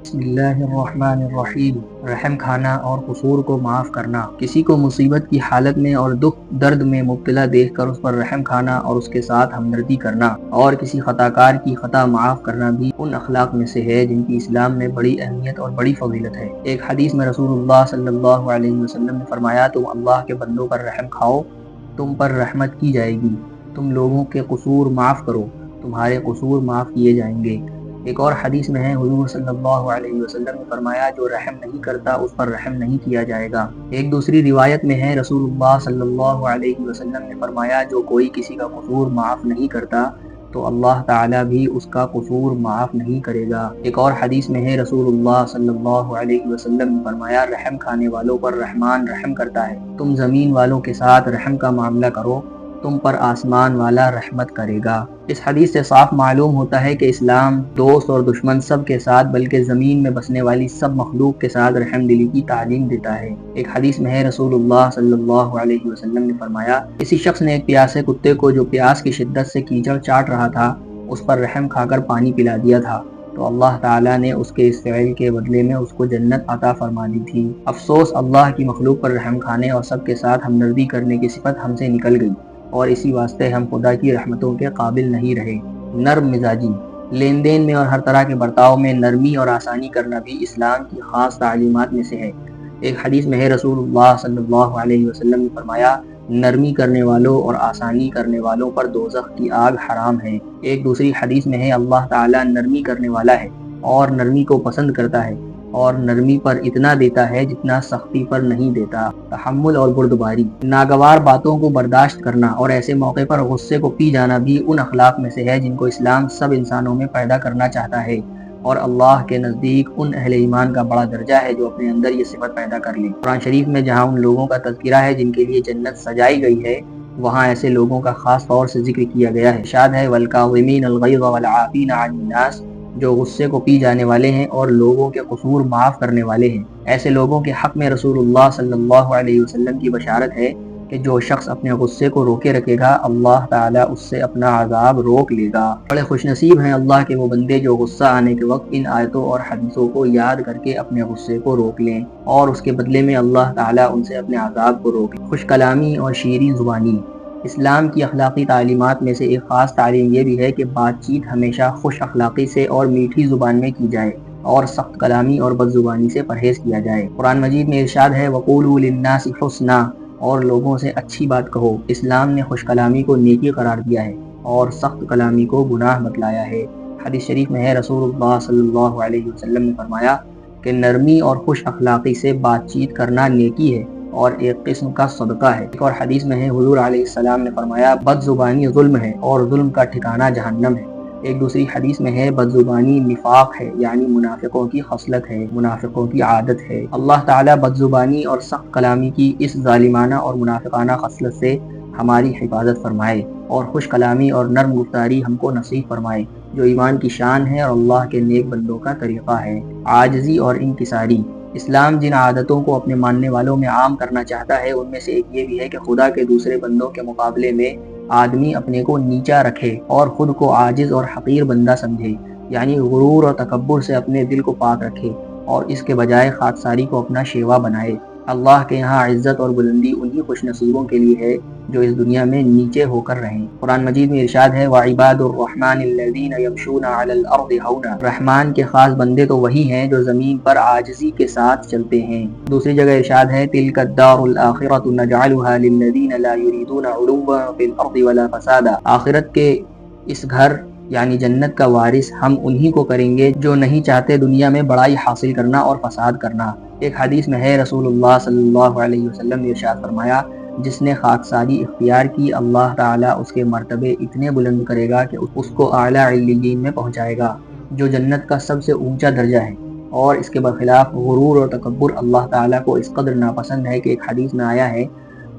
بسم اللہ الرحمن الرحیم۔ رحم کھانا اور قصور کو معاف کرنا۔ کسی کو مصیبت کی حالت میں اور دکھ درد میں مبتلا دیکھ کر اس پر رحم کھانا اور اس کے ساتھ ہمدردی کرنا اور کسی خطا کار کی خطا معاف کرنا بھی ان اخلاق میں سے ہے جن کی اسلام میں بڑی اہمیت اور بڑی فضیلت ہے۔ ایک حدیث میں رسول اللہ صلی اللہ علیہ وسلم نے فرمایا، تم اللہ کے بندوں پر رحم کھاؤ، تم پر رحمت کی جائے گی۔ تم لوگوں کے قصور معاف کرو، تمہارے قصور معاف کیے جائیں گے۔ ایک اور حدیث میں ہے، حضور صلی اللہ علیہ وسلم نے فرمایا، جو رحم نہیں کرتا اس پر رحم نہیں کیا جائے گا۔ ایک دوسری روایت میں ہے، رسول اللہ صلی اللہ علیہ وسلم نے فرمایا، جو کوئی کسی کا قصور معاف نہیں کرتا تو اللہ تعالیٰ بھی اس کا قصور معاف نہیں کرے گا۔ ایک اور حدیث میں ہے، رسول اللہ صلی اللہ علیہ وسلم نے فرمایا، رحم کھانے والوں پر رحمان رحم کرتا ہے۔ تم زمین والوں کے ساتھ رحم کا معاملہ کرو، تم پر آسمان والا رحمت کرے گا۔ اس حدیث سے صاف معلوم ہوتا ہے کہ اسلام دوست اور دشمن سب کے ساتھ بلکہ زمین میں بسنے والی سب مخلوق کے ساتھ رحم دلی کی تعلیم دیتا ہے۔ ایک حدیث میں ہے، رسول اللہ صلی اللہ علیہ وسلم نے فرمایا، کسی شخص نے ایک پیاسے کتے کو جو پیاس کی شدت سے کیچڑ چاٹ رہا تھا اس پر رحم کھا کر پانی پلا دیا تھا تو اللہ تعالیٰ نے اس کے اس فعل کے بدلے میں اس کو جنت عطا فرما دی تھی۔ افسوس، اللہ کی مخلوق پر رحم کھانے اور سب کے ساتھ ہمدردی کرنے کی صفت ہم سے نکل گئی اور اسی واسطے ہم خدا کی رحمتوں کے قابل نہیں رہے۔ نرم مزاجی۔ لین دین میں اور ہر طرح کے برتاؤ میں نرمی اور آسانی کرنا بھی اسلام کی خاص تعلیمات میں سے ہے۔ ایک حدیث میں ہے، رسول اللہ صلی اللہ علیہ وسلم نے فرمایا، نرمی کرنے والوں اور آسانی کرنے والوں پر دوزخ کی آگ حرام ہے۔ ایک دوسری حدیث میں ہے، اللہ تعالیٰ نرمی کرنے والا ہے اور نرمی کو پسند کرتا ہے اور نرمی پر اتنا دیتا ہے جتنا سختی پر نہیں دیتا۔ تحمل اور بردباری۔ ناگوار باتوں کو برداشت کرنا اور ایسے موقع پر غصے کو پی جانا بھی ان اخلاق میں سے ہے جن کو اسلام سب انسانوں میں پیدا کرنا چاہتا ہے اور اللہ کے نزدیک ان اہل ایمان کا بڑا درجہ ہے جو اپنے اندر یہ صفت پیدا کر لیں۔ قرآن شریف میں جہاں ان لوگوں کا تذکرہ ہے جن کے لیے جنت سجائی گئی ہے، وہاں ایسے لوگوں کا خاص طور سے ذکر کیا گیا ہے۔ ارشاد ہے، وَالْكَاظِمِينَ الْغَيْظَ وَالْعَافِينَ عَنِ النَّاسِ، جو غصے کو پی جانے والے ہیں اور لوگوں کے قصور معاف کرنے والے ہیں۔ ایسے لوگوں کے حق میں رسول اللہ صلی اللہ علیہ وسلم کی بشارت ہے کہ جو شخص اپنے غصے کو روکے رکھے گا، اللہ تعالیٰ اس سے اپنا عذاب روک لے گا۔ بڑے خوش نصیب ہیں اللہ کے وہ بندے جو غصہ آنے کے وقت ان آیتوں اور حدیثوں کو یاد کر کے اپنے غصے کو روک لیں اور اس کے بدلے میں اللہ تعالیٰ ان سے اپنے عذاب کو روک لے۔ خوش کلامی اور شیریں زبانی۔ اسلام کی اخلاقی تعلیمات میں سے ایک خاص تعلیم یہ بھی ہے کہ بات چیت ہمیشہ خوش اخلاقی سے اور میٹھی زبان میں کی جائے اور سخت کلامی اور بد زبانی سے پرہیز کیا جائے۔ قرآن مجید میں ارشاد ہے، وَقُولُوا لِلنَّاسِ حُسْنًا، اور لوگوں سے اچھی بات کہو۔ اسلام نے خوش کلامی کو نیکی قرار دیا ہے اور سخت کلامی کو گناہ بتلایا ہے۔ حدیث شریف میں ہے، رسول اللہ صلی اللہ علیہ وسلم نے فرمایا کہ نرمی اور خوش اخلاقی سے بات چیت کرنا نیکی ہے اور ایک قسم کا صدقہ ہے۔ ایک اور حدیث میں ہے، حضور علیہ السلام نے فرمایا، بد زبانی ظلم ہے اور ظلم کا ٹھکانہ جہنم ہے۔ ایک دوسری حدیث میں ہے، بد زبانی نفاق ہے، یعنی منافقوں کی خصلت ہے، منافقوں کی عادت ہے۔ اللہ تعالیٰ بد زبانی اور سخت کلامی کی اس ظالمانہ اور منافقانہ خصلت سے ہماری حفاظت فرمائے اور خوش کلامی اور نرم گفتاری ہم کو نصیب فرمائے، جو ایمان کی شان ہے اور اللہ کے نیک بندوں کا طریقہ ہے۔ عاجزی اور انکساری۔ اسلام جن عادتوں کو اپنے ماننے والوں میں عام کرنا چاہتا ہے ان میں سے ایک یہ بھی ہے کہ خدا کے دوسرے بندوں کے مقابلے میں آدمی اپنے کو نیچا رکھے اور خود کو عاجز اور حقیر بندہ سمجھے، یعنی غرور اور تکبر سے اپنے دل کو پاک رکھے اور اس کے بجائے خاکساری کو اپنا شیوا بنائے۔ اللہ کے یہاں عزت اور بلندی انہی خوش نصیبوں کے لیے ہے جو اس دنیا میں نیچے ہو کر رہیں۔ قرآن مجید میں ارشاد ہے، وَعِبَادُ الرَّحْمَنِ الَّذِينَ يَمْشُونَ عَلَى الْأَرْضِ هَوْنًا، رحمان کے خاص بندے تو وہی ہیں جو زمین پر عاجزی کے ساتھ چلتے ہیں۔ دوسری جگہ ارشاد ہے، تِلْكَ الدَّارُ الْآخِرَةُ نَجْعَلُهَا لِلَّذِينَ لَا يُرِيدُونَ عُلُوًّا فِي الْأَرْضِ وَلَا فَسَادًا، آخرت کے اس گھر یعنی جنت کا وارث ہم انہی کو کریں گے جو نہیں چاہتے دنیا میں بڑائی حاصل کرنا اور فساد کرنا۔ ایک حدیث میں ہے، رسول اللہ صلی اللہ علیہ وسلم نے ارشاد فرمایا، جس نے خاکساری اختیار کی اللہ تعالیٰ اس کے مرتبے اتنے بلند کرے گا کہ اس کو اعلیٰ علیین میں پہنچائے گا، جو جنت کا سب سے اونچا درجہ ہے۔ اور اس کے برخلاف غرور اور تکبر اللہ تعالیٰ کو اس قدر ناپسند ہے کہ ایک حدیث میں آیا ہے،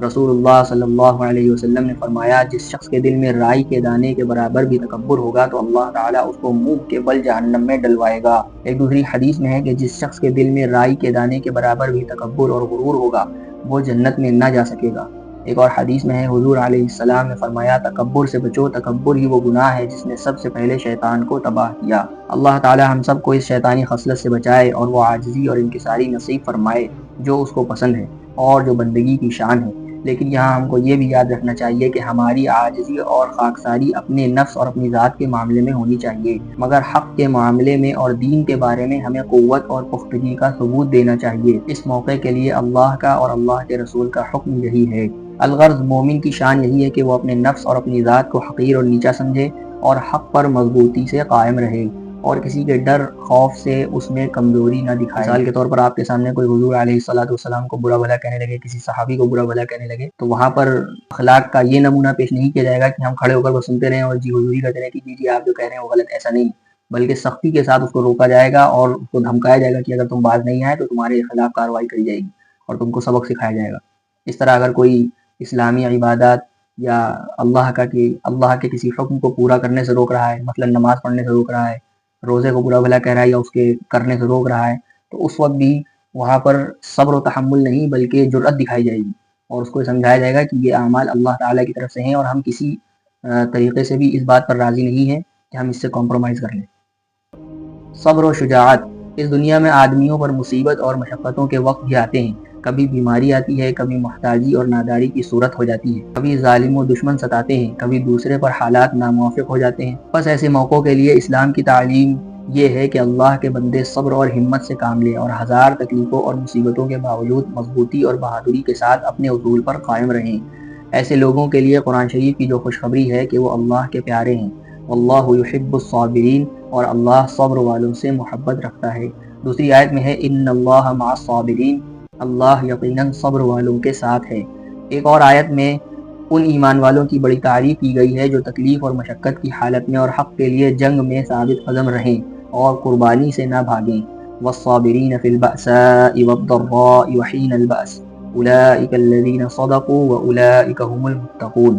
رسول اللہ صلی اللہ علیہ وسلم نے فرمایا، جس شخص کے دل میں رائی کے دانے کے برابر بھی تکبر ہوگا تو اللہ تعالیٰ اس کو منہ کے بل جہنم میں ڈلوائے گا۔ ایک دوسری حدیث میں ہے کہ جس شخص کے دل میں رائی کے دانے کے برابر بھی تکبر اور غرور ہوگا وہ جنت میں نہ جا سکے گا۔ ایک اور حدیث میں ہے حضور علیہ السلام نے فرمایا تکبر سے بچو، تکبر ہی وہ گناہ ہے جس نے سب سے پہلے شیطان کو تباہ کیا۔ اللہ تعالی ہم سب کو اس شیطانی خصلت سے بچائے اور وہ عاجزی اور انکساری نصیب فرمائے جو اس کو پسند ہے اور جو بندگی کی شان ہے۔ لیکن یہاں ہم کو یہ بھی یاد رکھنا چاہیے کہ ہماری عاجزی اور خاکساری اپنے نفس اور اپنی ذات کے معاملے میں ہونی چاہیے، مگر حق کے معاملے میں اور دین کے بارے میں ہمیں قوت اور پختگی کا ثبوت دینا چاہیے۔ اس موقع کے لیے اللہ کا اور اللہ کے رسول کا حکم یہی ہے۔ الغرض مومن کی شان یہی ہے کہ وہ اپنے نفس اور اپنی ذات کو حقیر اور نیچا سمجھے اور حق پر مضبوطی سے قائم رہے اور کسی کے ڈر خوف سے اس میں کمزوری نہ دکھائے۔ مثال کے طور پر آپ کے سامنے کوئی حضور علیہ السلام کو برا بھلا کہنے لگے، کسی صحابی کو برا بھلا کہنے لگے، تو وہاں پر اخلاق کا یہ نمونہ پیش نہیں کیا جائے گا کہ ہم کھڑے ہو کر وہ سنتے رہیں اور جی حضوری کرتے رہیں کہ جی آپ جو کہہ رہے ہیں وہ غلط، ایسا نہیں، بلکہ سختی کے ساتھ اس کو روکا جائے گا اور اس کو دھمکایا جائے گا کہ اگر تم باز نہیں آئے تو تمہارے خلاف کارروائی کری جائے گی اور تم کو سبق سکھایا جائے گا۔ اس طرح اگر کوئی اسلامی عبادات یا اللہ کے کسی حکم کو پورا کرنے سے روک رہا ہے، مثلا نماز پڑھنے سے روک رہا ہے، روزے کو برا بھلا کہہ رہا ہے یا اس کے کرنے سے روک رہا ہے، تو اس وقت بھی وہاں پر صبر و تحمل نہیں بلکہ جرأت دکھائی جائے گی اور اس کو سمجھایا جائے گا کہ یہ اعمال اللہ تعالیٰ کی طرف سے ہیں اور ہم کسی طریقے سے بھی اس بات پر راضی نہیں ہیں کہ ہم اس سے کمپرومائز کر لیں۔ صبر و شجاعت۔ اس دنیا میں آدمیوں پر مصیبت اور مشقتوں کے وقت بھی آتے ہیں، کبھی بیماری آتی ہے، کبھی محتاجی اور ناداری کی صورت ہو جاتی ہے، کبھی ظالم و دشمن ستاتے ہیں، کبھی دوسرے پر حالات ناموافق ہو جاتے ہیں۔ بس ایسے موقعوں کے لیے اسلام کی تعلیم یہ ہے کہ اللہ کے بندے صبر اور ہمت سے کام لیں اور ہزار تکلیفوں اور مصیبتوں کے باوجود مضبوطی اور بہادری کے ساتھ اپنے اصول پر قائم رہیں۔ ایسے لوگوں کے لیے قرآن شریف کی جو خوشخبری ہے کہ وہ اللہ کے پیارے ہیں، واللہ یحب الصابرین، اور اللہ صبر والوں سے محبت رکھتا ہے۔ دوسری آیت میں ہے ان اللہ مع الصابرین، اللہ یقیناً صبر والوں کے ساتھ ہے۔ ایک اور آیت میں ان ایمان والوں کی بڑی تعریف کی گئی ہے جو تکلیف اور مشقت کی حالت میں اور حق کے لیے جنگ میں ثابت قدم رہیں اور قربانی سے نہ بھاگیں۔ والصابرین فی البأساء والضراء وحین البأس اولئک الذین صدقوا واولئک هم المتقون۔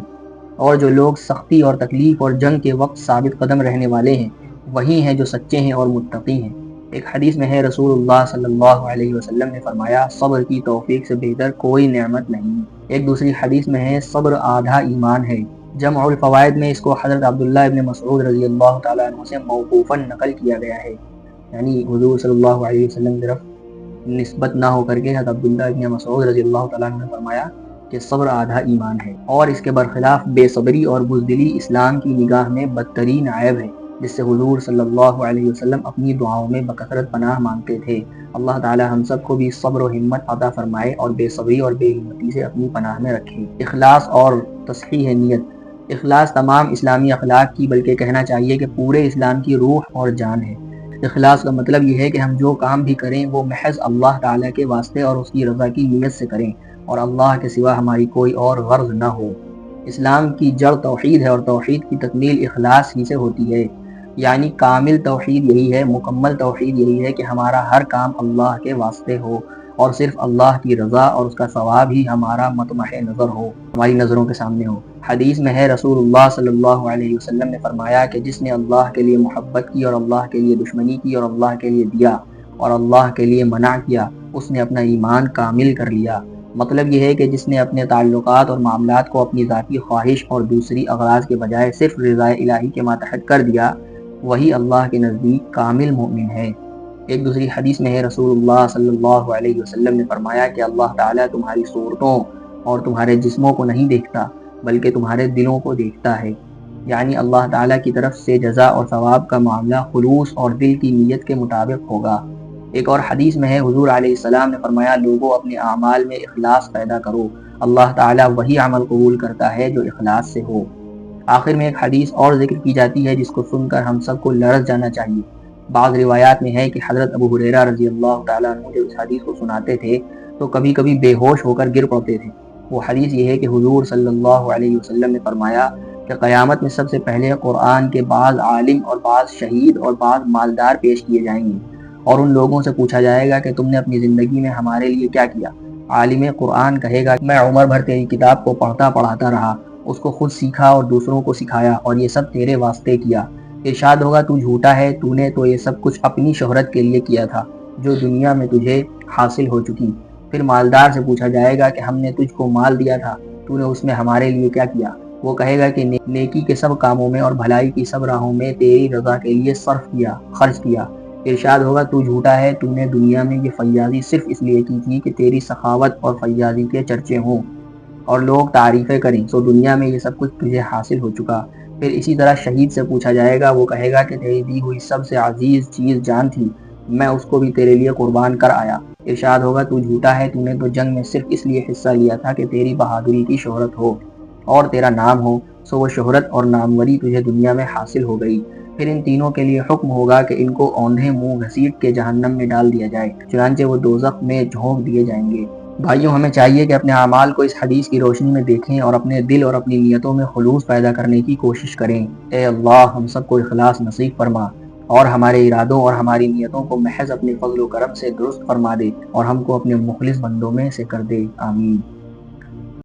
اور جو لوگ سختی اور تکلیف اور جنگ کے وقت ثابت قدم رہنے والے ہیں وہی ہیں جو سچے ہیں اور متقی ہیں۔ ایک حدیث میں ہے رسول اللہ صلی اللہ علیہ وسلم نے فرمایا صبر کی توفیق سے بہتر کوئی نعمت نہیں۔ ایک دوسری حدیث میں ہے صبر آدھا ایمان ہے۔ جمع الفوائد میں اس کو حضرت عبداللہ ابن مسعود رضی اللہ تعالیٰ عنہ سے موقوفاً نقل کیا گیا ہے، یعنی حضور صلی اللہ علیہ وسلم کی طرف نسبت نہ ہو کر کے حضرت عبداللہ ابن مسعود رضی اللہ تعالیٰ عنہ نے فرمایا کہ صبر آدھا ایمان ہے، اور اس کے برخلاف بے صبری اور بزدلی اسلام کی نگاہ میں بدترین عیب ہے، جس سے حضور صلی اللہ علیہ وسلم اپنی دعاؤں میں بکثرت پناہ مانگتے تھے۔ اللہ تعالی ہم سب کو بھی صبر و ہمت عطا فرمائے اور بے صبری اور بے ہمتی سے اپنی پناہ میں رکھے۔ اخلاص اور تصحیح نیت۔ اخلاص تمام اسلامی اخلاق کی بلکہ کہنا چاہیے کہ پورے اسلام کی روح اور جان ہے۔ اخلاص کا مطلب یہ ہے کہ ہم جو کام بھی کریں وہ محض اللہ تعالیٰ کے واسطے اور اس کی رضا کی نیت سے کریں اور اللہ کے سوا ہماری کوئی اور غرض نہ ہو۔ اسلام کی جڑ توحید ہے اور توحید کی تکمیل اخلاص ہی سے ہوتی ہے، یعنی کامل توحید یہی ہے، مکمل توحید یہی ہے کہ ہمارا ہر کام اللہ کے واسطے ہو اور صرف اللہ کی رضا اور اس کا ثواب ہی ہمارا مطمح نظر ہو، ہماری نظروں کے سامنے ہو۔ حدیث میں ہے رسول اللہ صلی اللہ علیہ وسلم نے فرمایا کہ جس نے اللہ کے لیے محبت کی اور اللہ کے لیے دشمنی کی اور اللہ کے لیے دیا اور اللہ کے لیے منع کیا اس نے اپنا ایمان کامل کر لیا۔ مطلب یہ ہے کہ جس نے اپنے تعلقات اور معاملات کو اپنی ذاتی خواہش اور دوسری اغراض کے بجائے صرف رضا الہی کے ماتحت کر دیا وہی اللہ کے نزدیک کامل مومن ہے۔ ایک دوسری حدیث میں ہے رسول اللہ صلی اللہ علیہ وسلم نے فرمایا کہ اللہ تعالیٰ تمہاری صورتوں اور تمہارے جسموں کو نہیں دیکھتا بلکہ تمہارے دلوں کو دیکھتا ہے، یعنی اللہ تعالیٰ کی طرف سے جزا اور ثواب کا معاملہ خلوص اور دل کی نیت کے مطابق ہوگا۔ ایک اور حدیث میں ہے حضور علیہ السلام نے فرمایا لوگوں اپنے اعمال میں اخلاص پیدا کرو، اللہ تعالیٰ وہی عمل قبول کرتا ہے جو اخلاص سے ہو۔ آخر میں ایک حدیث اور ذکر کی جاتی ہے جس کو سن کر ہم سب کو لرز جانا چاہیے۔ بعض روایات میں ہے کہ حضرت ابو ہریرہ رضی اللہ تعالیٰ عنہ جب اس حدیث کو سناتے تھے تو کبھی کبھی بے ہوش ہو کر گر پڑتے تھے۔ وہ حدیث یہ ہے کہ حضور صلی اللہ علیہ وسلم نے فرمایا کہ قیامت میں سب سے پہلے قرآن کے بعض عالم اور بعض شہید اور بعض مالدار پیش کیے جائیں گے اور ان لوگوں سے پوچھا جائے گا کہ تم نے اپنی زندگی میں ہمارے لیے کیا کیا؟ عالم قرآن کہے گا میں عمر بھر تیری کتاب کو پڑھتا پڑھاتا رہا، اس کو خود سیکھا اور دوسروں کو سکھایا اور یہ سب تیرے واسطے کیا۔ ارشاد ہوگا تو جھوٹا ہے، تو نے تو یہ سب کچھ اپنی شہرت کے لیے کیا تھا جو دنیا میں تجھے حاصل ہو چکی۔ پھر مالدار سے پوچھا جائے گا کہ ہم نے تجھ کو مال دیا تھا، تو نے اس میں ہمارے لیے کیا کیا؟ وہ کہے گا کہ نیکی کے سب کاموں میں اور بھلائی کی سب راہوں میں تیری رضا کے لیے خرچ کیا۔ ارشاد ہوگا تو جھوٹا ہے، تو نے دنیا میں یہ فیاضی صرف اس لیے کی تھی کہ تیری سخاوت اور فیاضی کے چرچے ہوں اور لوگ تعریفیں کریں، سو دنیا میں یہ سب کچھ تجھے حاصل ہو چکا۔ پھر اسی طرح شہید سے پوچھا جائے گا، وہ کہے گا کہ تیری دی ہوئی سب سے عزیز چیز جان تھی، میں اس کو بھی تیرے لیے قربان کر آیا۔ ارشاد ہوگا تو جھوٹا ہے، تو نے تو جنگ میں صرف اس لیے حصہ لیا تھا کہ تیری بہادری کی شہرت ہو اور تیرا نام ہو، سو وہ شہرت اور ناموری تجھے دنیا میں حاصل ہو گئی۔ پھر ان تینوں کے لیے حکم ہوگا کہ ان کو اوندھے منہ گھسیٹ کے جہنم میں ڈال دیا جائے، چنانچہ وہ دوزخ میں جھونک دیے جائیں گے۔ بھائیوں، ہمیں چاہیے کہ اپنے اعمال کو اس حدیث کی روشنی میں دیکھیں اور اپنے دل اور اپنی نیتوں میں خلوص پیدا کرنے کی کوشش کریں۔ اے اللہ ہم سب کو اخلاص نصیب فرما اور ہمارے ارادوں اور ہماری نیتوں کو محض اپنے فضل و کرم سے درست فرما دے اور ہم کو اپنے مخلص بندوں میں سے کر دے، آمین۔